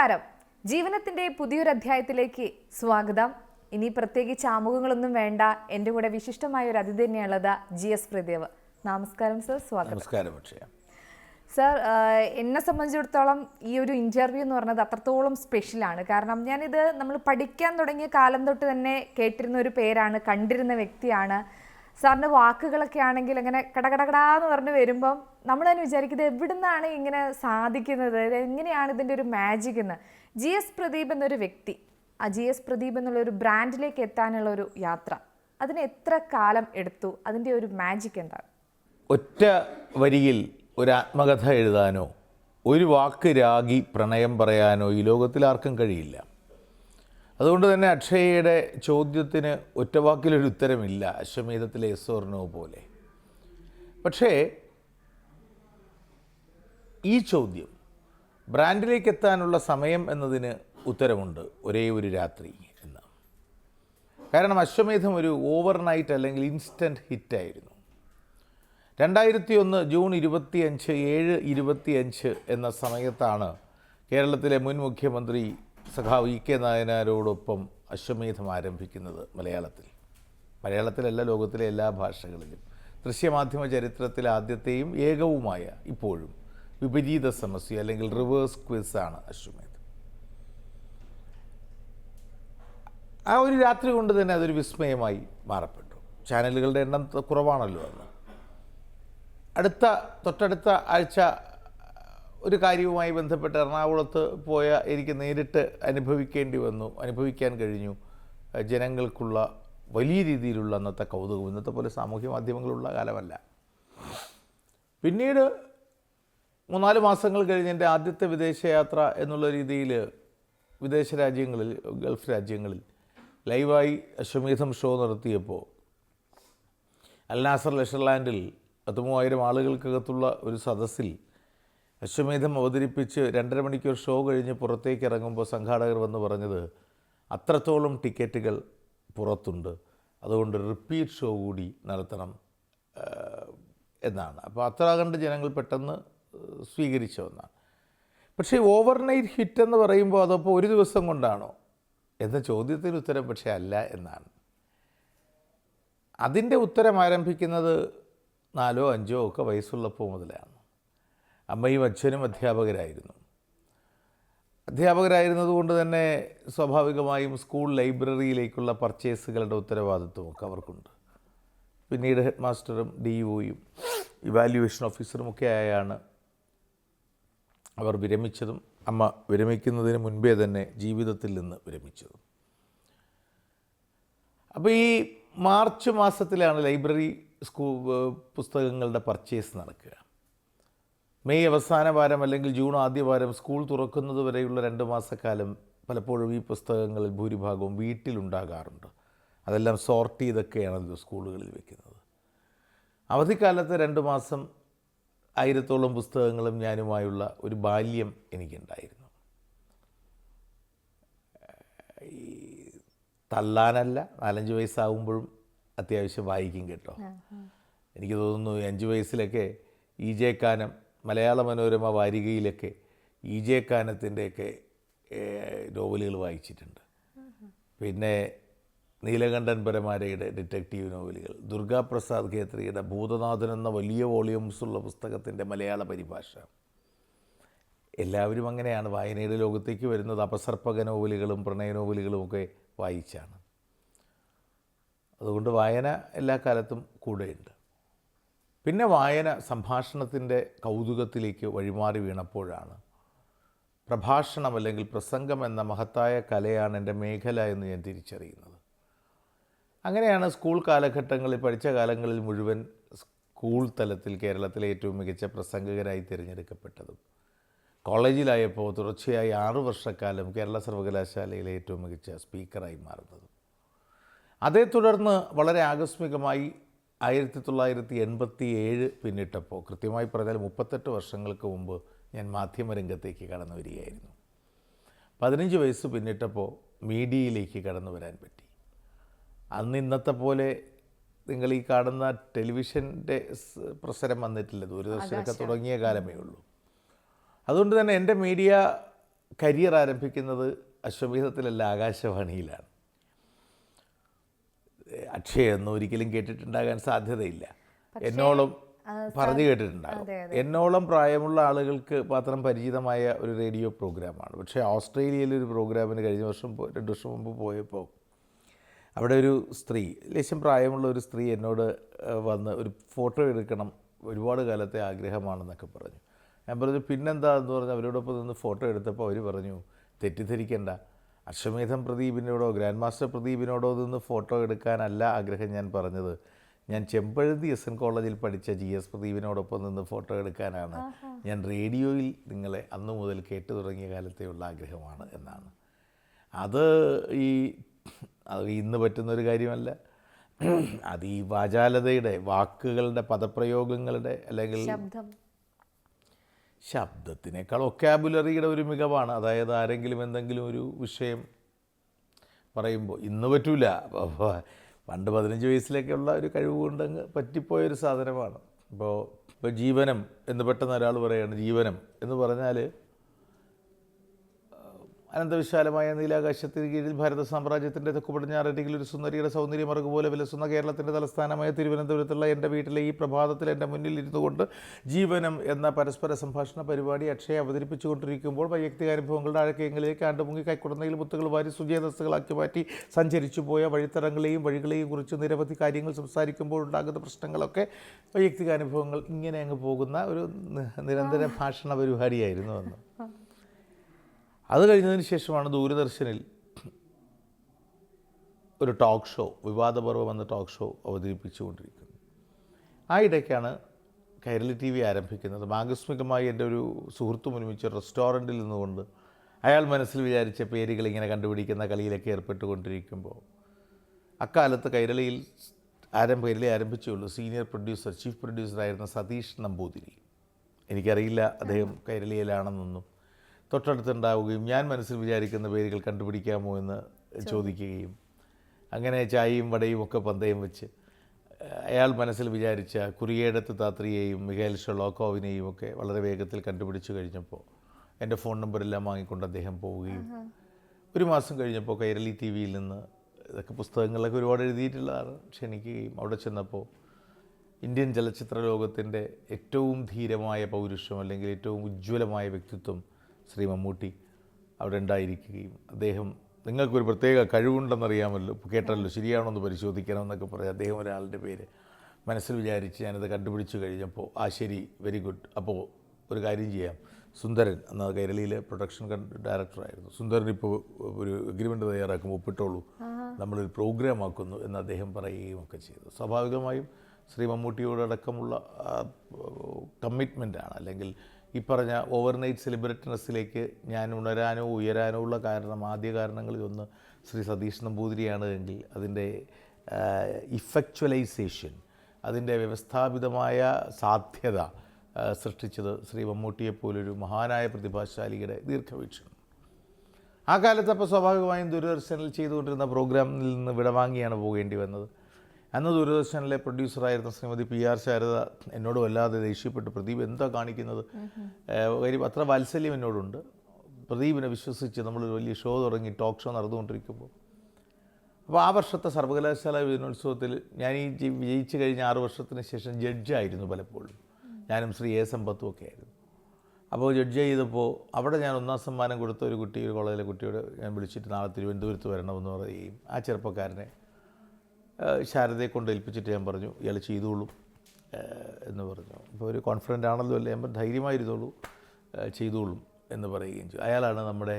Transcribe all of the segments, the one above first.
നമസ്കാരം. ജീവനത്തിന്റെ പുതിയൊരു അധ്യായത്തിലേക്ക് സ്വാഗതം. ഇനി പ്രത്യേകിച്ച് ആമുഖങ്ങളൊന്നും വേണ്ട. എൻ്റെ കൂടെ വിശിഷ്ടമായ ഒരു അതിഥി തന്നെയുള്ളത് GS പ്രദീപ്. നമസ്കാരം സർ, സ്വാഗതം. നമസ്കാരം. സർ, എന്നെ സംബന്ധിച്ചിടത്തോളം ഈ ഒരു ഇൻ്റർവ്യൂ എന്ന് പറഞ്ഞത് അത്രത്തോളം സ്പെഷ്യലാണ്. കാരണം ഞാനിത് നമ്മൾ പഠിക്കാൻ തുടങ്ങിയ കാലം തൊട്ട് തന്നെ കേട്ടിരുന്ന ഒരു പേരാണ്, കണ്ടിരുന്ന വ്യക്തിയാണ്. സാറിൻ്റെ വാക്കുകളൊക്കെ ആണെങ്കിൽ അങ്ങനെ കടകടകടാന്ന് പറഞ്ഞ് വരുമ്പം നമ്മൾ തന്നെ വിചാരിക്കുന്നത് എവിടുന്നാണ് ഇങ്ങനെ സാധിക്കുന്നത്, എങ്ങനെയാണ് ഇതിൻ്റെ ഒരു മാജിക് എന്ന്. GS പ്രദീപ് എന്നൊരു വ്യക്തി, ആ GS പ്രദീപ് എന്നുള്ളൊരു ബ്രാൻഡിലേക്ക് എത്താനുള്ള ഒരു യാത്ര, അതിന് എത്ര കാലം എടുത്തു? അതിൻ്റെ ഒരു മാജിക് എന്താണ്? ഒറ്റ വരിയിൽ ഒരു ആത്മകഥ എഴുതാനോ ഒരു വാക്ക് രാഗി പ്രണയം പറയാനോ ഈ ലോകത്തിൽ ആർക്കും കഴിയില്ല. അതുകൊണ്ട് തന്നെ അക്ഷയയുടെ ചോദ്യത്തിന് ഒറ്റവാക്കിലൊരു ഉത്തരമില്ല, അശ്വമേധത്തിലെ യെസ് ഓർ നോ പോലെ. പക്ഷേ ഈ ചോദ്യം ബ്രാൻഡിലേക്ക് എത്താനുള്ള സമയം എന്നതിന് ഉത്തരമുണ്ട്, ഒരേ ഒരു രാത്രി എന്ന്. കാരണം അശ്വമേധം ഒരു ഓവർനൈറ്റ് അല്ലെങ്കിൽ ഇൻസ്റ്റൻറ്റ് ഹിറ്റായിരുന്നു. 2001 ജൂൺ 25, 7:25 എന്ന സമയത്താണ് കേരളത്തിലെ മുൻ മുഖ്യമന്ത്രി സഖാവ് EK നായനാരോടൊപ്പം അശ്വമേധം ആരംഭിക്കുന്നത് മലയാളത്തിലല്ല, ലോകത്തിലെ എല്ലാ ഭാഷകളിലും. ദൃശ്യമാധ്യമ ചരിത്രത്തിലെ ആദ്യത്തെയും ഏകവുമായ ഇപ്പോഴും വിപരീത സമസ്യ അല്ലെങ്കിൽ റിവേഴ്സ് ക്വിസാണ് അശ്വമേധം. ആ ഒരു രാത്രി കൊണ്ട് തന്നെ അതൊരു വിസ്മയമായി മാറപ്പെട്ടു. ചാനലുകളുടെ എണ്ണം കുറവാണല്ലോ അന്ന്. തൊട്ടടുത്ത ആഴ്ച ഒരു കാര്യവുമായി ബന്ധപ്പെട്ട് എറണാകുളത്ത് പോയ എനിക്ക് നേരിട്ട് അനുഭവിക്കാൻ കഴിഞ്ഞു ജനങ്ങൾക്കുള്ള വലിയ രീതിയിലുള്ള അന്നത്തെ കൗതുകം. ഇന്നത്തെ പോലെ സാമൂഹ്യ മാധ്യമങ്ങളുള്ള കാലമല്ല. പിന്നീട് 3-4 മാസങ്ങൾ കഴിഞ്ഞ് എൻ്റെ ആദ്യത്തെ വിദേശയാത്ര എന്നുള്ള രീതിയിൽ വിദേശ രാജ്യങ്ങളിൽ, ഗൾഫ് രാജ്യങ്ങളിൽ ലൈവായി അശ്വമേധം ഷോ നടത്തിയപ്പോൾ അൽനാസർ ലെഷർലാൻഡിൽ 13,000 ആളുകൾക്കകത്തുള്ള ഒരു സദസ്സിൽ അശ്വമേധം അവതരിപ്പിച്ച് 2.5 മണിക്കൂർ ഷോ കഴിഞ്ഞ് പുറത്തേക്ക് ഇറങ്ങുമ്പോൾ സംഘാടകർ വന്ന് പറഞ്ഞത് അത്രത്തോളം ടിക്കറ്റുകൾ പുറത്തുണ്ട്, അതുകൊണ്ട് റിപ്പീറ്റ് ഷോ കൂടി നടത്തണം എന്നാണ്. അപ്പോൾ അത്ര കണ്ട് ജനങ്ങൾ പെട്ടെന്ന് സ്വീകരിച്ച ഒന്നാണ്. പക്ഷേ ഓവർനൈറ്റ് ഹിറ്റ് എന്ന് പറയുമ്പോൾ അതപ്പോൾ ഒരു ദിവസം കൊണ്ടാണോ എന്ന ചോദ്യത്തിന് ഉത്തരം പക്ഷേ അല്ല എന്നാണ്. അതിൻ്റെ ഉത്തരം ആരംഭിക്കുന്നത് 4 or 5 ഒക്കെ വയസ്സുള്ളപ്പോൾ മുതലാണ്. അമ്മയും അച്ഛനും അധ്യാപകരായിരുന്നതുകൊണ്ട് തന്നെ സ്വാഭാവികമായും സ്കൂൾ ലൈബ്രറിയിലേക്കുള്ള പർച്ചേസുകളുടെ ഉത്തരവാദിത്വമൊക്കെ അവർക്കുണ്ട്. പിന്നീട് ഹെഡ് മാസ്റ്ററും DEOയും ഇവാലുവേഷൻ ഓഫീസറും ഒക്കെ ആയാണ് അവർ വിരമിച്ചതും അമ്മ വിരമിക്കുന്നതിന് മുൻപേ തന്നെ ജീവിതത്തിൽ നിന്ന് വിരമിച്ചതും. അപ്പോൾ ഈ മാർച്ച് മാസത്തിലാണ് ലൈബ്രറി പുസ്തകങ്ങളുടെ പർച്ചേസ് നടക്കുക. മെയ് അവസാന വാരം അല്ലെങ്കിൽ ജൂൺ ആദ്യ വാരം സ്കൂൾ തുറക്കുന്നത് വരെയുള്ള 2 മാസക്കാലം പലപ്പോഴും ഈ പുസ്തകങ്ങളിൽ ഭൂരിഭാഗവും വീട്ടിലുണ്ടാകാറുണ്ട്. അതെല്ലാം സോർട്ട് ചെയ്തൊക്കെയാണല്ലോ സ്കൂളുകളിൽ വയ്ക്കുന്നത്. അവധിക്കാലത്ത് 2 മാസം 1000-ഓളം പുസ്തകങ്ങളും ഞാനുമായുള്ള ഒരു ബാല്യം എനിക്കുണ്ടായിരുന്നു. ഈ തള്ളാനല്ല, 4-5 വയസ്സാകുമ്പോഴും അത്യാവശ്യം വായിക്കും കേട്ടോ. എനിക്ക് തോന്നുന്നു 5 വയസ്സിലൊക്കെ EJ കാനം, മലയാള മനോരമ വാരികയിലൊക്കെ EJ കാനത്തിൻ്റെയൊക്കെ നോവലുകൾ വായിച്ചിട്ടുണ്ട്. പിന്നെ നീലകണ്ഠൻ പരമാരയുടെ ഡിറ്റക്റ്റീവ് നോവലുകൾ, ദുർഗാപ്രസാദ് ഖേത്രിയുടെ ഭൂതനാഥൻ എന്ന വലിയ വോളിയൂംസുള്ള പുസ്തകത്തിൻ്റെ മലയാള പരിഭാഷ. എല്ലാവരും അങ്ങനെയാണ് വായനയുടെ ലോകത്തേക്ക് വരുന്നത്. അപസർപ്പക നോവലുകളും പ്രണയ നോവലുകളും ഒക്കെ വായിച്ചാണ്. അതുകൊണ്ട് വായന എല്ലാ കാലത്തും കൂടെയുണ്ട്. പിന്നെ വായന സംഭാഷണത്തിൻ്റെ കൗതുകത്തിലേക്ക് വഴിമാറി വീണപ്പോഴാണ് പ്രഭാഷണം അല്ലെങ്കിൽ പ്രസംഗം എന്ന മഹത്തായ കലയാണ് എൻ്റെ മേഖല എന്ന് ഞാൻ തിരിച്ചറിയുന്നത്. അങ്ങനെയാണ് സ്കൂൾ കാലഘട്ടങ്ങളിൽ, പഠിച്ച കാലങ്ങളിൽ മുഴുവൻ സ്കൂൾ തലത്തിൽ കേരളത്തിലെ ഏറ്റവും മികച്ച പ്രസംഗകനായി തിരഞ്ഞെടുക്കപ്പെട്ടതും കോളേജിലായപ്പോൾ തുടർച്ചയായി 6 വർഷക്കാലം കേരള സർവകലാശാലയിലെ ഏറ്റവും മികച്ച സ്പീക്കറായി മാറുന്നതും. അതേ തുടർന്ന് വളരെ ആകസ്മികമായി 1987 പിന്നിട്ടപ്പോൾ, കൃത്യമായി പറഞ്ഞാൽ 38 വർഷങ്ങൾക്ക് മുമ്പ് ഞാൻ മാധ്യമരംഗത്തേക്ക് കടന്നു വരികയായിരുന്നു. 15 വയസ്സ് പിന്നിട്ടപ്പോൾ മീഡിയയിലേക്ക് കടന്നു വരാൻ പറ്റി. അന്ന് ഇന്നത്തെ പോലെ നിങ്ങൾ ഈ കാണുന്ന ടെലിവിഷൻ്റെ പ്രസരം വന്നിട്ടില്ല, ദൂരദർശനമൊക്കെ തുടങ്ങിയ കാലമേ ഉള്ളൂ. അതുകൊണ്ട് തന്നെ എൻ്റെ മീഡിയ കരിയർ ആരംഭിക്കുന്നത് അശ്വമേധത്തിലല്ല, ആകാശവാണിയിലാണ്. അക്ഷയ ഒന്നും ഒരിക്കലും കേട്ടിട്ടുണ്ടാകാൻ സാധ്യതയില്ല. എന്നോളം പറഞ്ഞു കേട്ടിട്ടുണ്ടാകും. എന്നോളം പ്രായമുള്ള ആളുകൾക്ക് മാത്രം പരിചിതമായ ഒരു റേഡിയോ പ്രോഗ്രാമാണ്. പക്ഷേ ഓസ്ട്രേലിയയിലൊരു പ്രോഗ്രാമിന് കഴിഞ്ഞ വർഷം 2 വർഷം മുമ്പ് പോയപ്പോൾ അവിടെ ഒരു സ്ത്രീ, ലേശം പ്രായമുള്ള ഒരു സ്ത്രീ എന്നോട് വന്ന് ഒരു ഫോട്ടോ എടുക്കണം, ഒരുപാട് കാലത്തെ ആഗ്രഹമാണെന്നൊക്കെ പറഞ്ഞു. ഞാൻ പറഞ്ഞു പിന്നെന്താ എന്ന് പറഞ്ഞ് അവരോടൊപ്പം നിന്ന് ഫോട്ടോ എടുത്തപ്പോൾ അവർ പറഞ്ഞു, തെറ്റിദ്ധരിക്കേണ്ട, അശ്വമേധം പ്രദീപിനോടോ ഗ്രാൻഡ് മാസ്റ്റർ പ്രദീപിനോടോ നിന്ന് ഫോട്ടോ എടുക്കാനല്ല ആഗ്രഹം ഞാൻ പറഞ്ഞത്. ഞാൻ ചെമ്പഴന്തി SN കോളേജിൽ പഠിച്ച GS പ്രദീപിനോടൊപ്പം നിന്ന് ഫോട്ടോ എടുക്കാനാണ്. ഞാൻ റേഡിയോയിൽ നിങ്ങളെ അന്നു മുതൽ കേട്ടു തുടങ്ങിയ കാലത്തെയുള്ള ആഗ്രഹമാണ് എന്നാണ്. അത് ഇന്ന് പറ്റുന്നൊരു കാര്യമല്ല. അത് ഈ വാചാലതയുടെ, വാക്കുകളുടെ, പദപ്രയോഗങ്ങളുടെ, അല്ലെങ്കിൽ ശബ്ദത്തിനേക്കാൾ വൊക്കാബുലറിയുടെ ഒരു മികവാണ്. അതായത് ആരെങ്കിലും എന്തെങ്കിലും ഒരു വിഷയം പറയുമ്പോൾ ഇന്ന് പറ്റൂല, പണ്ട് 15 വയസ്സിലേക്കുള്ള ഒരു കഴിവ് കൊണ്ടങ്ങ് പറ്റിപ്പോയൊരു സാധനമാണ്. ഇപ്പോൾ ജീവനം എന്ന് പെട്ടെന്ന് ഒരാൾ പറയുകയാണ്. ജീവനം എന്ന് പറഞ്ഞാൽ അനന്തവിശാലമായ നീലാകാശത്തിന് കീഴിൽ ഭാരത സാമ്രാജ്യത്തിൻ്റെ തെക്കു പടിഞ്ഞാറരികിൽ ഒരു സുന്ദരിയുടെ സൗന്ദര്യമറുകു പോലെ വിലസുന്ന കേരളത്തിൻ്റെ തലസ്ഥാനമായ തിരുവനന്തപുരത്തുള്ള എൻ്റെ വീട്ടിലെ ഈ പ്രഭാതത്തിൽ എൻ്റെ മുന്നിൽ ഇരുന്നു കൊണ്ട് ജീവനം എന്ന പരസ്പര സംഭാഷണ പരിപാടി അക്ഷയ അവതരിപ്പിച്ചു കൊണ്ടിരിക്കുമ്പോൾ വൈയക്തികാനുഭവങ്ങളുടെ ആഴക്കയങ്ങളിലേക്ക് ആണ്ടുമുങ്ങി കൈക്കുടന്നയിൽ മുത്തുകൾ വാരി സുജേതസ്സുകളാക്കി മാറ്റി സഞ്ചരിച്ചു പോയ വഴിത്തടങ്ങളെയും വഴികളെയും കുറിച്ച് നിരവധി കാര്യങ്ങൾ സംസാരിക്കുമ്പോൾ ഉണ്ടാകുന്ന പ്രശ്നങ്ങളൊക്കെ വൈയക്തികാനുഭവങ്ങൾ ഇങ്ങനെ അങ്ങ് പോകുന്ന ഒരു നിരന്തര ഭാഷണ പരിപാടിയായിരുന്നു അന്ന്. അത് കഴിഞ്ഞതിന് ശേഷമാണ് ദൂരദർശനിൽ ഒരു ടോക്ക് ഷോ, വിവാദപർവം എന്ന ടോക്ക് ഷോ അവതരിപ്പിച്ചുകൊണ്ടിരിക്കുന്നത്. ആ ഇടയ്ക്കാണ് കൈരളി TV ആരംഭിക്കുന്നത്. ആകസ്മികമായി എൻ്റെ ഒരു സുഹൃത്തും ഒരുമിച്ച് റെസ്റ്റോറൻറ്റിൽ നിന്നുകൊണ്ട് അയാൾ മനസ്സിൽ വിചാരിച്ച പേരുകൾ ഇങ്ങനെ കണ്ടുപിടിക്കുന്ന കളിയിലൊക്കെ ഏർപ്പെട്ടുകൊണ്ടിരിക്കുമ്പോൾ അക്കാലത്ത് കൈരളി ആരംഭിച്ചുള്ളൂ സീനിയർ പ്രൊഡ്യൂസർ, ചീഫ് പ്രൊഡ്യൂസറായിരുന്ന സതീഷ് നമ്പൂതിരി. എനിക്കറിയില്ല അദ്ദേഹം കൈരളിയിലാണെന്നൊന്നും. തൊട്ടടുത്തുണ്ടാവുകയും ഞാൻ മനസ്സിൽ വിചാരിക്കുന്ന പേരുകൾ കണ്ടുപിടിക്കാമോ എന്ന് ചോദിക്കുകയും അങ്ങനെ ചായയും വടയും ഒക്കെ പന്തയം വെച്ച് അയാൾ മനസ്സിൽ വിചാരിച്ച കുറിയേടത്ത് താത്രിയെയും മിഖായിൽ ഷൊളോക്കോവിനെയും ഒക്കെ വളരെ വേഗത്തിൽ കണ്ടുപിടിച്ചു കഴിഞ്ഞപ്പോൾ എൻ്റെ ഫോൺ നമ്പറെല്ലാം വാങ്ങിക്കൊണ്ട് അദ്ദേഹം പോവുകയും 1 മാസം കഴിഞ്ഞപ്പോൾ കൈരളി TVയിൽ നിന്ന്, ഇതൊക്കെ പുസ്തകങ്ങളിലൊക്കെ ഒരുപാട് എഴുതിയിട്ടുള്ളതാണ്, ക്ഷണിക്കുകയും അവിടെ ചെന്നപ്പോൾ ഇന്ത്യൻ ചലച്ചിത്ര ലോകത്തിൻ്റെ ഏറ്റവും ധീരമായ പൗരുഷം അല്ലെങ്കിൽ ഏറ്റവും ഉജ്ജ്വലമായ വ്യക്തിത്വം ശ്രീ മമ്മൂട്ടി അവിടെ ഉണ്ടായിരിക്കുകയും അദ്ദേഹം, നിങ്ങൾക്കൊരു പ്രത്യേക കഴിവുണ്ടെന്നറിയാമല്ലോ, കേട്ടല്ലോ, ശരിയാണോ എന്ന് പരിശോധിക്കണമെന്നൊക്കെ പറയാം. അദ്ദേഹം ഒരാളുടെ പേര് മനസ്സിൽ വിചാരിച്ച് ഞാനത് കണ്ടുപിടിച്ച് കഴിഞ്ഞപ്പോൾ ശരി, വെരി ഗുഡ്, അപ്പോൾ ഒരു കാര്യം ചെയ്യാം, സുന്ദരൻ എന്ന കൈരളിയിലെ പ്രൊഡക്ഷൻ ഡയറക്ടറായിരുന്നു, സുന്ദരൻ ഇപ്പോൾ ഒരു എഗ്രിമെൻ്റ് തയ്യാറാക്കും, ഒപ്പിട്ടോളൂ, നമ്മളൊരു പ്രോഗ്രാം ആക്കുന്നു എന്ന് അദ്ദേഹം പറയുകയും ഒക്കെ ചെയ്തു. സ്വാഭാവികമായും ശ്രീ മമ്മൂട്ടിയോടക്കമുള്ള കമ്മിറ്റ്മെൻറ്റാണ്, അല്ലെങ്കിൽ ഈ പറഞ്ഞ ഓവർനൈറ്റ് സെലിബ്രിറ്റിനെസ്സിലേക്ക് ഞാൻ ഉണരാനോ ഉയരാനോ ഉള്ള ആദ്യ കാരണങ്ങളിലൊന്ന് ശ്രീ സതീഷ് നമ്പൂതിരിയാണ് എങ്കിൽ അതിൻ്റെ ഇഫക്ച്വലൈസേഷൻ, അതിൻ്റെ വ്യവസ്ഥാപിതമായ സാധ്യത സൃഷ്ടിച്ചത് ശ്രീ മമ്മൂട്ടിയെപ്പോലൊരു മഹാനായ പ്രതിഭാശാലിയുടെ ദീർഘവീക്ഷണം. ആ കാലത്ത് അപ്പോൾ സ്വാഭാവികമായും ദൂരദർശനിൽ ചെയ്തുകൊണ്ടിരുന്ന പ്രോഗ്രാമിൽ നിന്ന് വിടവാങ്ങിയാണ് പോകേണ്ടി വന്നത്. അന്ന് ദൂരദർശനിലെ പ്രൊഡ്യൂസറായിരുന്ന ശ്രീമതി PR ശാരദ എന്നോട് വല്ലാതെ ദേഷ്യപ്പെട്ടു. പ്രദീപ് എന്താ കാണിക്കുന്നത്, അത്ര വാത്സല്യം എന്നോടുണ്ട്. പ്രദീപിനെ വിശ്വസിച്ച് നമ്മളൊരു വലിയ ഷോ തുടങ്ങി, ടോക്ക് ഷോ നടന്നുകൊണ്ടിരിക്കുമ്പോൾ. അപ്പോൾ ആ വർഷത്തെ സർവകലാശാല യുവജനോത്സവത്തിൽ ഞാൻ ഈ വിജയിച്ച് കഴിഞ്ഞ 6 വർഷത്തിന് ശേഷം ജഡ്ജായിരുന്നു പലപ്പോഴും. ഞാനും ശ്രീ A സമ്പത്തും ഒക്കെ ആയിരുന്നു. അപ്പോൾ ജഡ്ജ് ചെയ്തപ്പോൾ അവിടെ ഞാൻ 1ാം സമ്മാനം കൊടുത്ത ഒരു കോളേജിലെ കുട്ടിയോട് ഞാൻ വിളിച്ചിട്ട് നാളെ തിരുവനന്തപുരത്ത് വരണമെന്ന് പറയുകയും ആ ചെറുപ്പക്കാരനെ ശാരദയെ കൊണ്ട് ഏൽപ്പിച്ചിട്ട് ഞാൻ പറഞ്ഞു, ഇയാൾ ചെയ്തോളൂ എന്ന് പറഞ്ഞു. അപ്പോൾ ഒരു കോൺഫിഡൻ്റ് ആണല്ലോ അല്ലേ, ഞാൻ ധൈര്യമായിരുന്നുള്ളൂ, ചെയ്തോളും എന്ന് പറയുകയും ചെയ്തു. അയാളാണ് നമ്മുടെ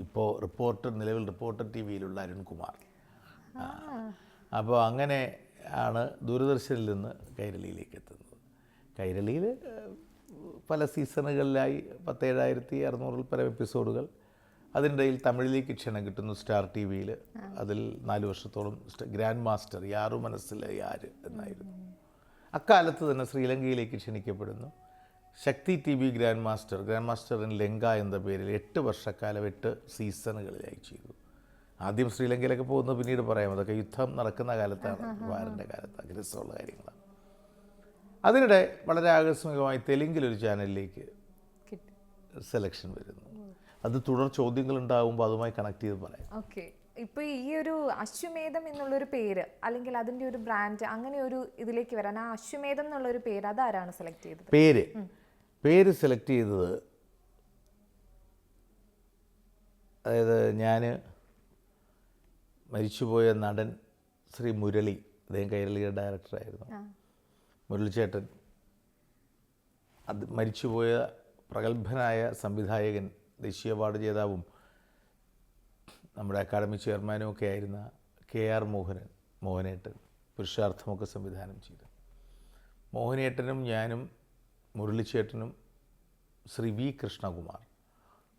ഇപ്പോൾ നിലവിൽ റിപ്പോർട്ടർ TVയിലുള്ള അരുൺകുമാർ. അപ്പോൾ അങ്ങനെ ആണ് ദൂരദർശനിൽ നിന്ന് കൈരളിയിലേക്ക് എത്തുന്നത്. കൈരളിയിൽ പല സീസണുകളിലായി 17,600 പരം എപ്പിസോഡുകൾ. അതിൻ്റെ തമിഴിലേക്ക് ക്ഷണം കിട്ടുന്നു സ്റ്റാർ TVയിൽ. അതിൽ 4 വർഷത്തോളം ഗ്രാൻഡ് മാസ്റ്റർ, യാറു മനസ്സിലെ യാര് എന്നായിരുന്നു. അക്കാലത്ത് തന്നെ ശ്രീലങ്കയിലേക്ക് ക്ഷണിക്കപ്പെടുന്നു. ശക്തി TV grand master in Lanka എന്ന പേരിൽ 8 വർഷക്കാലം 8 സീസണുകളിലായി ചെയ്തു. ആദ്യം ശ്രീലങ്കയിലൊക്കെ പോകുന്നത് പിന്നീട് പറയാം, അതൊക്കെ യുദ്ധം നടക്കുന്ന കാലത്താണ്, വാറിൻ്റെ കാലത്ത്, അഗ്രസമുള്ള കാര്യങ്ങളാണ്. അതിനിടെ വളരെ ആകസ്മികമായി തെലുങ്കിലൊരു ചാനലിലേക്ക് സെലക്ഷൻ വരുന്നു. അത് തുടർ ചോദ്യങ്ങൾ ഉണ്ടാകുമ്പോൾ അതുമായി കണക്ട് ചെയ്ത് പറയാം. ഓക്കെ, ഇപ്പൊ ഈ ഒരു അശ്വമേധം എന്നുള്ളൊരു പേര് അല്ലെങ്കിൽ അതിന്റെ ഒരു ബ്രാൻഡ് അങ്ങനെ ഒരു ഇതിലേക്ക് വരാൻ ആ അശ്വമേധം എന്നുള്ളൊരു പേര് അതാരാണ് സെലക്ട് ചെയ്തത്? പേര് സെലക്ട് ചെയ്തത്, അതായത് ഞാൻ മരിച്ചുപോയ നടൻ ശ്രീ മുരളി, അദ്ദേഹം കൈരളിയുടെ ഡയറക്ടറായിരുന്നു. മുരളിച്ചേട്ടൻ, അത് മരിച്ചുപോയ പ്രഗത്ഭനായ സംവിധായകൻ, ദേശീയ അവാർഡ് ജേതാവും നമ്മുടെ അക്കാദമി ചെയർമാനും ഒക്കെ ആയിരുന്ന KR മോഹനേട്ടൻ പുരുഷാർത്ഥമൊക്കെ സംവിധാനം ചെയ്തു. മോഹനേട്ടനും ഞാനും മുരളിച്ചേട്ടനും ശ്രീ V കൃഷ്ണകുമാർ,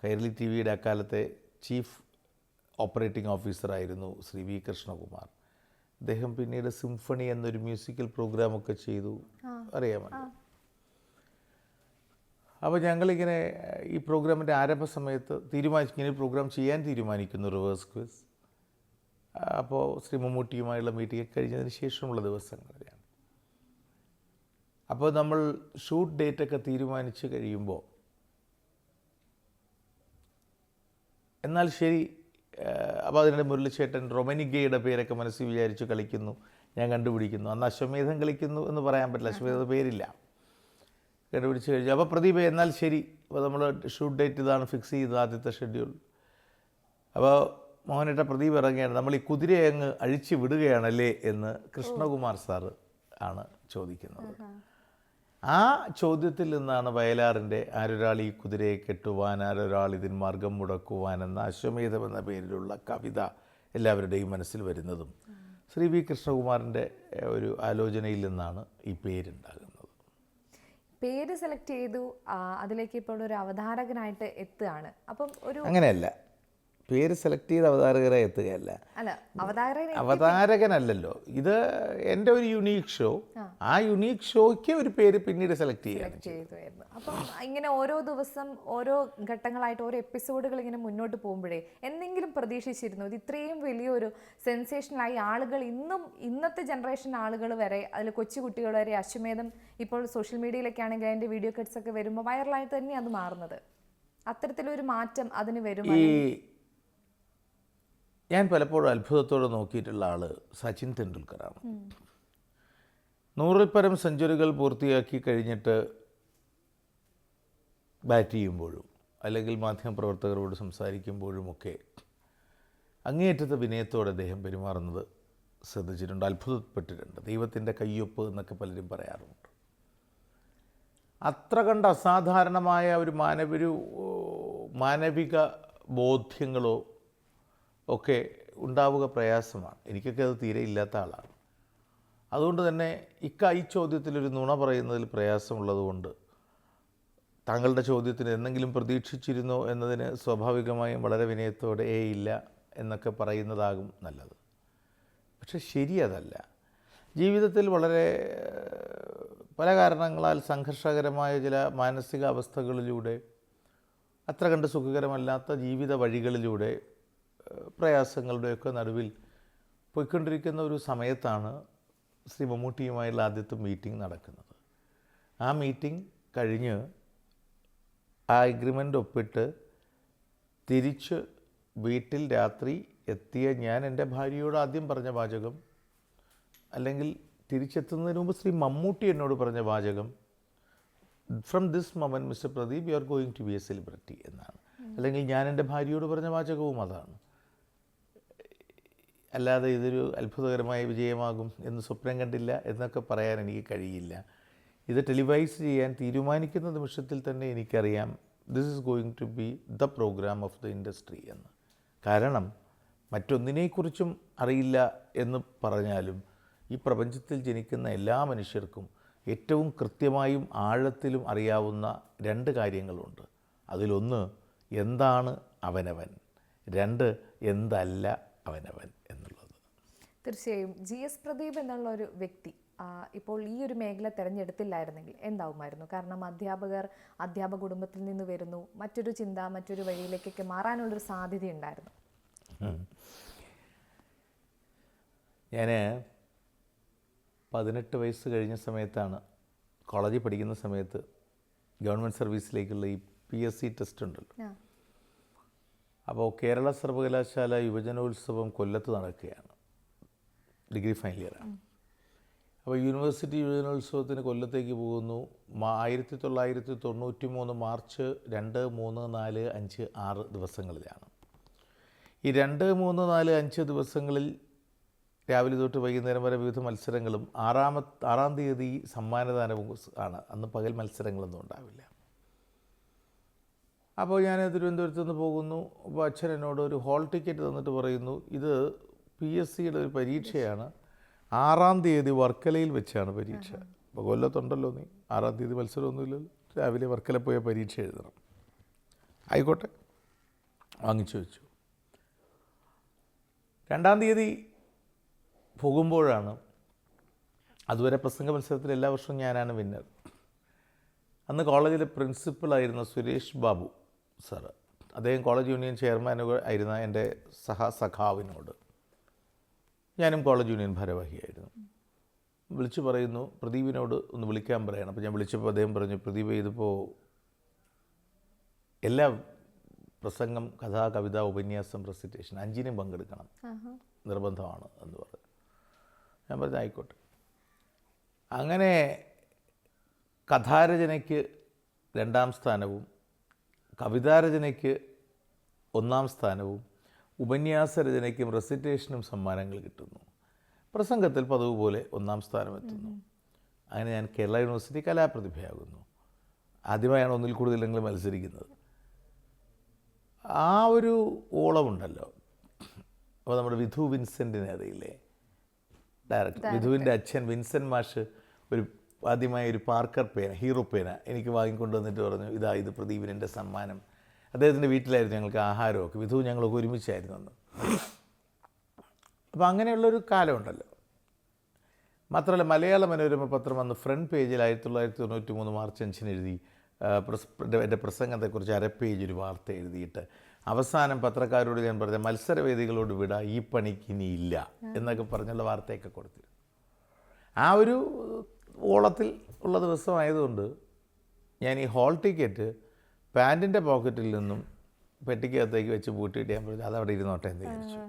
കൈരളി TV യുടെ അക്കാലത്തെ ചീഫ് ഓപ്പറേറ്റിംഗ് ഓഫീസറായിരുന്നു ശ്രീ V കൃഷ്ണകുമാർ. അദ്ദേഹം പിന്നീട് സിംഫണി എന്നൊരു മ്യൂസിക്കൽ പ്രോഗ്രാമൊക്കെ ചെയ്തു, അറിയാമല്ലോ. അപ്പോൾ ഞങ്ങളിങ്ങനെ ഈ പ്രോഗ്രാമിൻ്റെ ആരംഭ സമയത്ത് ഇങ്ങനെ പ്രോഗ്രാം ചെയ്യാൻ തീരുമാനിക്കുന്നു, റിവേഴ്സ് ക്വിസ്. അപ്പോൾ ശ്രീ മമ്മൂട്ടിയുമായുള്ള മീറ്റിംഗ് കഴിഞ്ഞതിന് ശേഷമുള്ള ദിവസങ്ങളിലാണ്. അപ്പോൾ നമ്മൾ ഷൂട്ട് ഡേറ്റൊക്കെ തീരുമാനിച്ച് കഴിയുമ്പോൾ, എന്നാൽ ശരി, അപ്പോൾ അതിനിടെ മുരളിച്ചേട്ടൻ റൊമനിഗയുടെ പേരൊക്കെ മനസ്സിൽ വിചാരിച്ച് കളിക്കുന്നു, ഞാൻ കണ്ടുപിടിക്കുന്നു. അന്ന് അശ്വമേധം കളിക്കുന്നു എന്ന് പറയാൻ പറ്റില്ല, അശ്വമേധ പേരില്ല, കണ്ടുപിടിച്ച് കഴിഞ്ഞു. അപ്പോൾ പ്രദീപ്, എന്നാൽ ശരി, അപ്പോൾ നമ്മൾ ഷൂട്ട് ഡേറ്റ് ഇതാണ് ഫിക്സ് ചെയ്തത്, ആദ്യത്തെ ഷെഡ്യൂൾ. അപ്പോൾ മോഹനേട്ട, പ്രദീപ് ഇറങ്ങുകയാണ്, നമ്മൾ ഈ കുതിരയെ അങ്ങ് അഴിച്ചു വിടുകയാണല്ലേ എന്ന് കൃഷ്ണകുമാർ സാറ് ആണ് ചോദിക്കുന്നത്. ആ ചോദ്യത്തിൽ നിന്നാണ് വയലാറിൻ്റെ ആരൊരാൾ ഈ കുതിരയെ കെട്ടുവാൻ, ആരൊരാൾ ഇതിന് മാർഗം മുടക്കുവാൻ എന്ന അശ്വമേധം എന്ന പേരിലുള്ള കവിത എല്ലാവരുടെയും മനസ്സിൽ വരുന്നതും ശ്രീ V കൃഷ്ണകുമാറിൻ്റെ ഒരു ആലോചനയിൽ നിന്നാണ് ഈ പേരുണ്ടാകുന്നത്. പേര് സെലക്ട് ചെയ്തു, അതിലേക്ക് ഇപ്പോൾ ഒരു അവതാരകനായിട്ട് എത്തുകയാണ്. അപ്പം ഒരു അങ്ങനെയല്ല, പേര് സെലക്ട് ചെയ്ത് അവതാരകരെ എത്തുകയല്ല. അല്ല, അവതാരകനല്ലല്ലോ, ഇത് എൻ്റെ ഒരു യുണീക്ക് ഷോ. ആ യുണീക്ക് ഷോയ്ക്ക് ഒരു പേര് പിന്നീട് സെലക്ട് ചെയ്തുമായിരുന്നു. അപ്പം ഇങ്ങനെ ഓരോ ദിവസം ഓരോ ഘട്ടങ്ങളായിട്ട് ഓരോ എപ്പിസോഡുകൾ ഇങ്ങനെ മുന്നോട്ട് പോകുമ്പോഴേ എന്തെങ്കിലും പ്രതീക്ഷിച്ചിരുന്നു ഇത് ഇത്രയും വലിയൊരു സെൻസേഷനായി ആളുകൾ ഇന്നത്തെ ജനറേഷൻ ആളുകൾ വരെ, അതിൽ കൊച്ചുകുട്ടികൾ വരെ അശ്വമേധം ഇപ്പോൾ സോഷ്യൽ മീഡിയയിലൊക്കെ ആണെങ്കിൽ അതിൻ്റെ വീഡിയോ കട്ട്സ് ഒക്കെ വരുമ്പോൾ വൈറലായിട്ട് തന്നെ അത് മാറുന്നത്, അത്തരത്തിലൊരു മാറ്റം അതിന് വരും? ഞാൻ പലപ്പോഴും അത്ഭുതത്തോടെ നോക്കിയിട്ടുള്ള ആൾ സച്ചിൻ തെണ്ടുൽക്കറാണ്. 100-ൽ പരം സെഞ്ചുറികൾ പൂർത്തിയാക്കി കഴിഞ്ഞിട്ട് ബാറ്റ് ചെയ്യുമ്പോഴും അല്ലെങ്കിൽ മാധ്യമപ്രവർത്തകരോട് സംസാരിക്കുമ്പോഴുമൊക്കെ അങ്ങേയറ്റത്തെ വിനയത്തോടെ അദ്ദേഹം പെരുമാറുന്നത് ശ്രദ്ധിച്ചിട്ടുണ്ട്, അത്ഭുതപ്പെട്ടിട്ടുണ്ട്. ദൈവത്തിൻ്റെ കയ്യൊപ്പ് എന്നൊക്കെ പലരും പറയാറുണ്ട്. അത്ര കണ്ട് അസാധാരണമായ ഒരു മാനവിക ബോധ്യങ്ങളോ ഒക്കെ ഉണ്ടാവുക പ്രയാസമാണ്. എനിക്കൊക്കെ അത് തീരെ ഇല്ലാത്ത ആളാണ്. അതുകൊണ്ട് തന്നെ ഈ ചോദ്യത്തിലൊരു നുണ പറയുന്നതിൽ പ്രയാസമുള്ളതുകൊണ്ട് താങ്കളുടെ ചോദ്യത്തിന് എന്തെങ്കിലും പ്രതീക്ഷിച്ചിരുന്നോ എന്നതിന് സ്വാഭാവികമായും വളരെ വിനയത്തോടെ ഇല്ല എന്നൊക്കെ പറയുന്നതാകും നല്ലത്. പക്ഷെ ശരി അതല്ല. ജീവിതത്തിൽ വളരെ പല കാരണങ്ങളാൽ സംഘർഷകരമായ ചില മാനസികാവസ്ഥകളിലൂടെ, അത്ര കണ്ട് സുഖകരമല്ലാത്ത ജീവിത വഴികളിലൂടെ, പ്രയാസങ്ങളുടെയൊക്കെ നടുവിൽ പോയിക്കൊണ്ടിരിക്കുന്ന ഒരു സമയത്താണ് ശ്രീ മമ്മൂട്ടിയുമായുള്ള ആദ്യത്തെ മീറ്റിംഗ് നടക്കുന്നത്. ആ മീറ്റിംഗ് കഴിഞ്ഞ് ആ എഗ്രിമെൻ്റ് ഒപ്പിട്ട് തിരിച്ച് വീട്ടിൽ രാത്രി എത്തിയ ഞാൻ എൻ്റെ ഭാര്യയോട് ആദ്യം പറഞ്ഞ വാചകം, അല്ലെങ്കിൽ തിരിച്ചെത്തുന്നതിന് മുമ്പ് ശ്രീ മമ്മൂട്ടി എന്നോട് പറഞ്ഞ വാചകം, from this moment mister Pradeep you are going to be a celebrity എന്നാണ്. അല്ലെങ്കിൽ ഞാൻ എൻ്റെ ഭാര്യയോട് പറഞ്ഞ വാചകവും അതാണ്. അല്ലാതെ ഇതൊരു അത്ഭുതകരമായ വിജയമാകും എന്ന് സ്വപ്നം കണ്ടില്ല എന്നൊക്കെ പറയാൻ എനിക്ക് കഴിയില്ല. ഇത് ടെലിവൈസ് ചെയ്യാൻ തീരുമാനിക്കുന്ന നിമിഷത്തിൽ തന്നെ എനിക്കറിയാം this is going to be the programme of the industry എന്ന്. കാരണം മറ്റൊന്നിനെക്കുറിച്ചും അറിയില്ല എന്ന് പറഞ്ഞാലും ഈ പ്രപഞ്ചത്തിൽ ജനിക്കുന്ന എല്ലാ മനുഷ്യർക്കും ഏറ്റവും കൃത്യമായും ആഴത്തിലും അറിയാവുന്ന രണ്ട് കാര്യങ്ങളുണ്ട്. അതിലൊന്ന് എന്താണ് അവനവൻ, രണ്ട് എന്തല്ല അവനവൻ എന്നുള്ളത്. തീർച്ചയായും GS പ്രദീപ് എന്നുള്ള ഒരു വ്യക്തി ഇപ്പോൾ ഈ ഒരു മേഖല തിരഞ്ഞെടുത്തില്ലായിരുന്നെങ്കിൽ എന്താവുമായിരുന്നു? കാരണം അധ്യാപക കുടുംബത്തിൽ നിന്ന് വരുന്നു, മറ്റൊരു ചിന്ത മറ്റൊരു വഴിയിലേക്കൊക്കെ മാറാനുള്ളൊരു സാധ്യതയുണ്ടായിരുന്നു. ഞാൻ 18 വയസ്സ് കഴിഞ്ഞ സമയത്താണ്, കോളേജിൽ പഠിക്കുന്ന സമയത്ത് ഗവൺമെൻറ് സർവീസിലേക്കുള്ള ഈ PSC ടെസ്റ്റ് ഉണ്ടല്ലോ. അപ്പോൾ കേരള സർവകലാശാല യുവജനോത്സവം കൊല്ലത്ത് നടക്കുകയാണ്, ഡിഗ്രി ഫൈനൽ ഇയറാണ്. അപ്പോൾ യൂണിവേഴ്സിറ്റി യുവജനോത്സവത്തിന് കൊല്ലത്തേക്ക് പോകുന്നു. 1993 മാർച്ച് 2, 3, 4, 5, 6 ദിവസങ്ങളിലാണ്. ഈ 2, 3, 4, 5 ദിവസങ്ങളിൽ രാവിലെ തൊട്ട് വൈകുന്നേരം വരെ വിവിധ മത്സരങ്ങളും 6-ാം തീയതി സമ്മാനദാനവും ആണ്. അന്ന് പകൽ മത്സരങ്ങളൊന്നും ഉണ്ടാവില്ല. അപ്പോൾ ഞാൻ തിരുവനന്തപുരത്ത് നിന്ന് പോകുന്നു. അപ്പോൾ അച്ഛൻ എന്നോട് ഒരു ഹോൾ ടിക്കറ്റ് തന്നിട്ട് പറയുന്നു, ഇത് PSCയുടെ ഒരു പരീക്ഷയാണ്, 6-ാം തീയതി വർക്കലയിൽ വെച്ചാണ് പരീക്ഷ. അപ്പോൾ കൊല്ലത്തുണ്ടല്ലോ നീ, 6-ാം തീയതി മത്സരമൊന്നുമില്ലല്ലോ, രാവിലെ വർക്കല പോയ പരീക്ഷ എഴുതണം. ആയിക്കോട്ടെ, വാങ്ങിച്ചു വെച്ചു. 2-ാം തീയതി പോകുമ്പോഴാണ്, അതുവരെ പ്രസംഗ മത്സരത്തിൽ എല്ലാ വർഷവും ഞാനാണ് വിന്നർ. അന്ന് കോളേജിലെ പ്രിൻസിപ്പളായിരുന്ന സുരേഷ് ബാബു സാറ്, അദ്ദേഹം കോളേജ് യൂണിയൻ ചെയർമാൻ ആയിരുന്ന എൻ്റെ സഖാവിനോട്, ഞാനും കോളേജ് യൂണിയൻ ഭാരവാഹിയായിരുന്നു, വിളിച്ചു പറയുന്നു പ്രദീപിനോട് ഒന്ന് വിളിക്കാൻ പറയണം. അപ്പോൾ ഞാൻ വിളിച്ചപ്പോൾ അദ്ദേഹം പറഞ്ഞു, പ്രദീപ് ഇതിപ്പോൾ എല്ലാ പ്രസംഗം, കഥ, കവിത, ഉപന്യാസം, റെസിറ്റേഷൻ 5നും പങ്കെടുക്കണം, നിർബന്ധമാണ് എന്ന് പറഞ്ഞു. ഞാൻ പറഞ്ഞു ആയിക്കോട്ടെ. അങ്ങനെ കഥാരചനയ്ക്ക് 2-ാം സ്ഥാനവും കവിതാരചനയ്ക്ക് 1-ാം സ്ഥാനവും ഉപന്യാസ രചനയ്ക്കും റെസിറ്റേഷനും സമ്മാനങ്ങൾ കിട്ടുന്നു. പ്രസംഗത്തിൽ പതിവ് പോലെ 1-ാം സ്ഥാനം എത്തുന്നു. അങ്ങനെ ഞാൻ കേരള യൂണിവേഴ്സിറ്റി കലാപ്രതിഭയാകുന്നു. ആദ്യമായാണ് ഒന്നിൽ കൂടുതലെങ്കിലും മത്സരിക്കുന്നത്. ആ ഒരു ഓളമുണ്ടല്ലോ. അപ്പോൾ നമ്മുടെ വിധു വിൻസെൻറ്റിനെ അറിയില്ലേ, ഡയറക്ടർ വിധുവിൻ്റെ അച്ഛൻ വിൻസെൻറ്റ് മാഷ് ആദ്യമായി ഒരു പാർക്കർ പേന, ഹീറോ പേന എനിക്ക് വാങ്ങിക്കൊണ്ട് വന്നിട്ട് പറഞ്ഞു, ഇത് പ്രദീപിൻ്റെ സമ്മാനം. അദ്ദേഹത്തിൻ്റെ വീട്ടിലായിരുന്നു ഞങ്ങൾക്ക് ആഹാരമൊക്കെ, വിധു ഞങ്ങളൊക്കെ ഒരുമിച്ചായിരുന്നു അന്ന്. അപ്പോൾ അങ്ങനെയുള്ളൊരു കാലമുണ്ടല്ലോ. മാത്രമല്ല മലയാള മനോരമ പത്രം അന്ന് ഫ്രണ്ട് പേജിൽ 1993 മാർച്ച് 5-ന് എഴുതി, എൻ്റെ പ്രസംഗത്തെക്കുറിച്ച് 1/2 പേജ് ഒരു വാർത്ത എഴുതിയിട്ട് അവസാനം പത്രക്കാരോട് ഞാൻ പറഞ്ഞ മത്സരവേദികളോട് വിട, ഈ പണിക്ക് ഇനിയില്ല എന്നൊക്കെ പറഞ്ഞുള്ള വാർത്തയൊക്കെ കൊടുത്തിരുന്നു. ആ ഒരു ഓളത്തിൽ ഉള്ള ദിവസമായതുകൊണ്ട് ഞാൻ ഈ ഹോൾ ടിക്കറ്റ് പാൻറ്റിൻ്റെ പോക്കറ്റിൽ നിന്നും പെട്ടിക്കകത്തേക്ക് വെച്ച് പൂട്ടിയിട്ട് ഞാൻ പറഞ്ഞു അതവിടെ ഇരുന്നോട്ടെ എന്ന് വിചാരിച്ചു.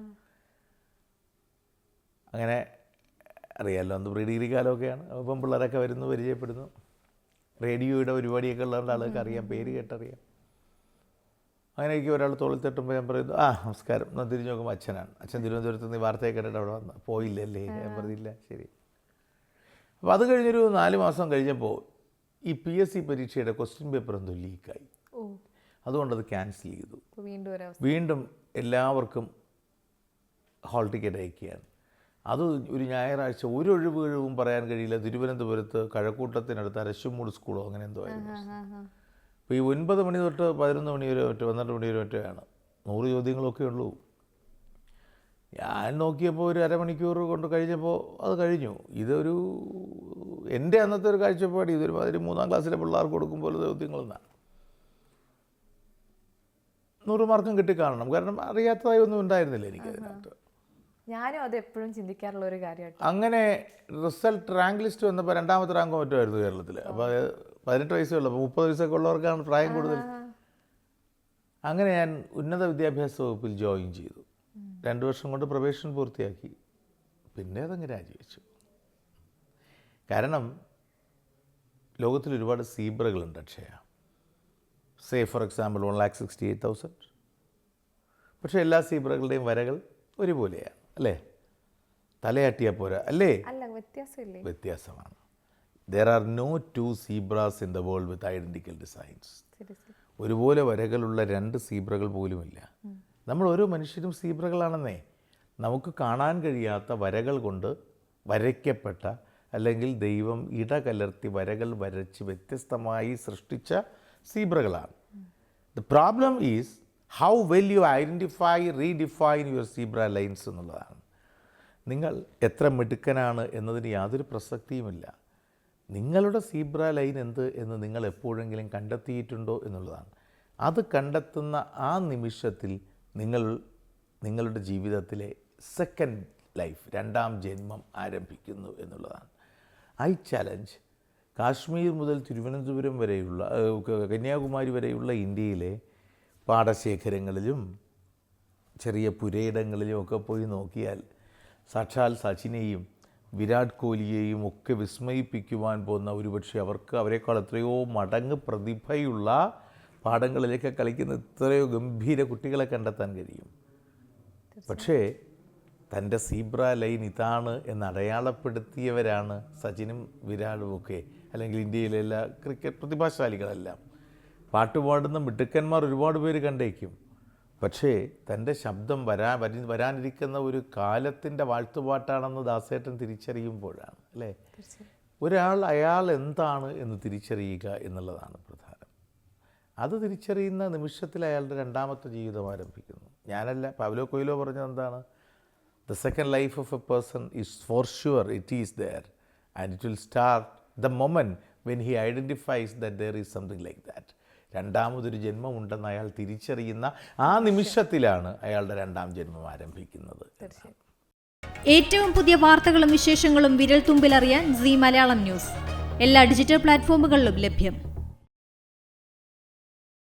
അങ്ങനെ അറിയാമല്ലോ, അന്ന് പ്രീ ഡിഗ്രി കാലമൊക്കെയാണ്. അപ്പം പിള്ളേരൊക്കെ വരുന്നു, പരിചയപ്പെടുന്നു. റേഡിയോയുടെ പരിപാടിയൊക്കെ ഉള്ളതുകൊണ്ട് ആളുകൾക്ക് അറിയാം, പേര് കേട്ടറിയാം. അങ്ങനെ എനിക്ക് ഒരാൾ തോളിൽ തട്ടുമ്പോൾ ഞാൻ പറയുന്നു, നമസ്കാരം. എന്നാൽ തിരിഞ്ഞു നോക്കുമ്പോൾ അച്ഛനാണ്. അച്ഛൻ തിരുവനന്തപുരത്ത് നിന്ന് വാർത്തയൊക്കെ കണ്ടിട്ട് അവിടെ വന്ന്, പോയില്ലല്ലേ? ഞാൻ പറഞ്ഞില്ല, ശരി. അപ്പോൾ അത് കഴിഞ്ഞൊരു 4 മാസം കഴിഞ്ഞപ്പോൾ ഈ PSC പരീക്ഷയുടെ ക്വസ്റ്റ്യൻ പേപ്പർ എന്തോ ലീക്കായി. അതുകൊണ്ടത് ക്യാൻസൽ ചെയ്തു. വീണ്ടും എല്ലാവർക്കും ഹോൾ ടിക്കറ്റ് അയക്കുകയാണ്. അത് ഒരു ഞായറാഴ്ച, ഒരു ഒഴിവും പറയാൻ കഴിയില്ല. തിരുവനന്തപുരത്ത് കഴക്കൂട്ടത്തിനടുത്ത് അരശുമൂട് സ്കൂളോ അങ്ങനെ എന്തോ ആയിരുന്നു. അപ്പോൾ ഈ 9 മണി തൊട്ട് 11 മണി വരെ 12 മണി വരെ ഒറ്റയാണ്. 100 ചോദ്യങ്ങളൊക്കെ ഉള്ളൂ. ഞാൻ നോക്കിയപ്പോൾ ഒരു അരമണിക്കൂർ കൊണ്ട് കഴിഞ്ഞപ്പോൾ അത് കഴിഞ്ഞു. ഇതൊരു എൻ്റെ അന്നത്തെ ഒരു കാഴ്ചപ്പാട്, ഇതൊരുമാതിരി 3-ാം ക്ലാസ്സിലെ പിള്ളേർക്ക് കൊടുക്കുമ്പോൾ ചോദ്യങ്ങളെന്നാണ്. 100 മാർക്കും കിട്ടിക്കാണണം. കാരണം അറിയാത്തതായി ഒന്നും ഉണ്ടായിരുന്നില്ല എനിക്കതിനകത്ത്. ഞാനും അത് എപ്പോഴും ചിന്തിക്കാറുള്ള ഒരു കാര്യമായിട്ട്. അങ്ങനെ റിസൾട്ട് റാങ്ക് ലിസ്റ്റ് വന്നപ്പോൾ 2-ാമത്തെ റാങ്കോ മറ്റോ ആയിരുന്നു കേരളത്തിൽ. അപ്പോൾ 18 വയസ്സേ ഉള്ളൂ. അപ്പോൾ 30 വയസ്സൊക്കെ ഉള്ളവർക്കാണ് പ്രായം കൂടുതൽ. അങ്ങനെ ഞാൻ ഉന്നത വിദ്യാഭ്യാസ വകുപ്പിൽ ജോയിൻ ചെയ്തു. 2 വർഷം കൊണ്ട് പ്രൊബേഷൻ പൂർത്തിയാക്കി. പിന്നെ അതങ്ങ് രാജിവെച്ചു. കാരണം ലോകത്തിൽ ഒരുപാട് സീബ്രകളുണ്ട് അക്ഷയ. Say for example 1,68,000. പക്ഷേ എല്ലാ സീബ്രകളുടെയും വരകൾ ഒരുപോലെയാണ്, അല്ലേ? തലയാട്ടിയാൽ പോരാ, അല്ലേ? വ്യത്യാസമാണ്. There are no 2 zebras in the world with identical designs. ഒരുപോലെ വരകളുള്ള 2 സീബ്രകൾ പോലുമില്ല. നമ്മൾ ഓരോ മനുഷ്യരും സീബ്രകളാണെന്നേ. നമുക്ക് കാണാൻ കഴിയാത്ത വരകൾ കൊണ്ട് വരയ്ക്കപ്പെട്ട, അല്ലെങ്കിൽ ദൈവം ഇടകലർത്തി വരകൾ വരച്ച് വ്യത്യസ്തമായി സൃഷ്ടിച്ച സീബ്രകളാണ്. The problem is how well you identify, redefine your zebra lines എന്നുള്ളതാണ്. നിങ്ങൾ എത്ര മിടുക്കനാണ് എന്നതിന് യാതൊരു പ്രസക്തിയുമില്ല. നിങ്ങളുടെ സീബ്ര ലൈൻ എന്ത് എന്ന് നിങ്ങൾ എപ്പോഴെങ്കിലും കണ്ടെത്തിയിട്ടുണ്ടോ എന്നുള്ളതാണ്. അത് കണ്ടെത്തുന്ന ആ നിമിഷത്തിൽ നിങ്ങളുടെ ജീവിതത്തിലെ സെക്കൻഡ് ലൈഫ്, 2-ാം ജന്മം ആരംഭിക്കുന്നു എന്നുള്ളതാണ്. ഐ ചാലഞ്ച് കാശ്മീർ മുതൽ തിരുവനന്തപുരം വരെയുള്ള കന്യാകുമാരി വരെയുള്ള ഇന്ത്യയിലെ പാടശേഖരങ്ങളിലും ചെറിയ പുരയിടങ്ങളിലും ഒക്കെ പോയി നോക്കിയാൽ സാക്ഷാൽ സച്ചിനെയും വിരാട് കോഹ്ലിയെയും ഒക്കെ വിസ്മയിപ്പിക്കുവാൻ പോകുന്ന ഒരുപക്ഷെ അവരെക്കാൾ എത്രയോ മടങ്ങ് പ്രതിഭയുള്ള പാടങ്ങളിലേക്ക് കളിക്കുന്ന എത്രയോ ഗംഭീര കുട്ടികളെ കണ്ടെത്താൻ കഴിയും. പക്ഷേ തൻ്റെ സീബ്ര ലൈൻ ഇതാണ് എന്ന് അടയാളപ്പെടുത്തിയവരാണ് സച്ചിനും വിരാടും ഒക്കെ, അല്ലെങ്കിൽ ഇന്ത്യയിലെ എല്ലാ ക്രിക്കറ്റ് പ്രതിഭാശാലികളെല്ലാം. പാട്ടുപാടുന്ന മിടുക്കന്മാർ ഒരുപാട് പേര് കണ്ടേക്കും. പക്ഷേ തൻ്റെ ശബ്ദം വരാനിരിക്കുന്ന ഒരു കാലത്തിൻ്റെ വാഴ്ത്തുപാട്ടാണെന്ന് ദാസേട്ടൻ തിരിച്ചറിയുമ്പോഴാണ് അല്ലേ അയാൾ എന്താണ് എന്ന് തിരിച്ചറിയുക എന്നുള്ളതാണ് പ്രധാനം. അത് തിരിച്ചറിയുന്ന നിമിഷത്തിൽ അയാളുടെ രണ്ടാമത്തെ ജീവിതം ആരംഭിക്കുന്നു. ഞാനല്ല, പൗലോ കൊയ്ലോ പറഞ്ഞത് എന്താണ്? The second life of a person is for sure, it is there, and it will start the moment when he identifies that there is something like that. രണ്ടാമതൊരു ജന്മമുണ്ടെന്ന് അയാൾ തിരിച്ചറിയുന്ന ആ നിമിഷത്തിലാണ് അയാളുടെ രണ്ടാം ജന്മം ആരംഭിക്കുന്നത്. ഏറ്റവും പുതിയ വാർത്തകളും വിശേഷങ്ങളും വിരൽ തുമ്പിലറിയാൻ സീ മലയാളം ന്യൂസ് എല്ലാ ഡിജിറ്റൽ പ്ലാറ്റ്ഫോമുകളിലും ലഭ്യം.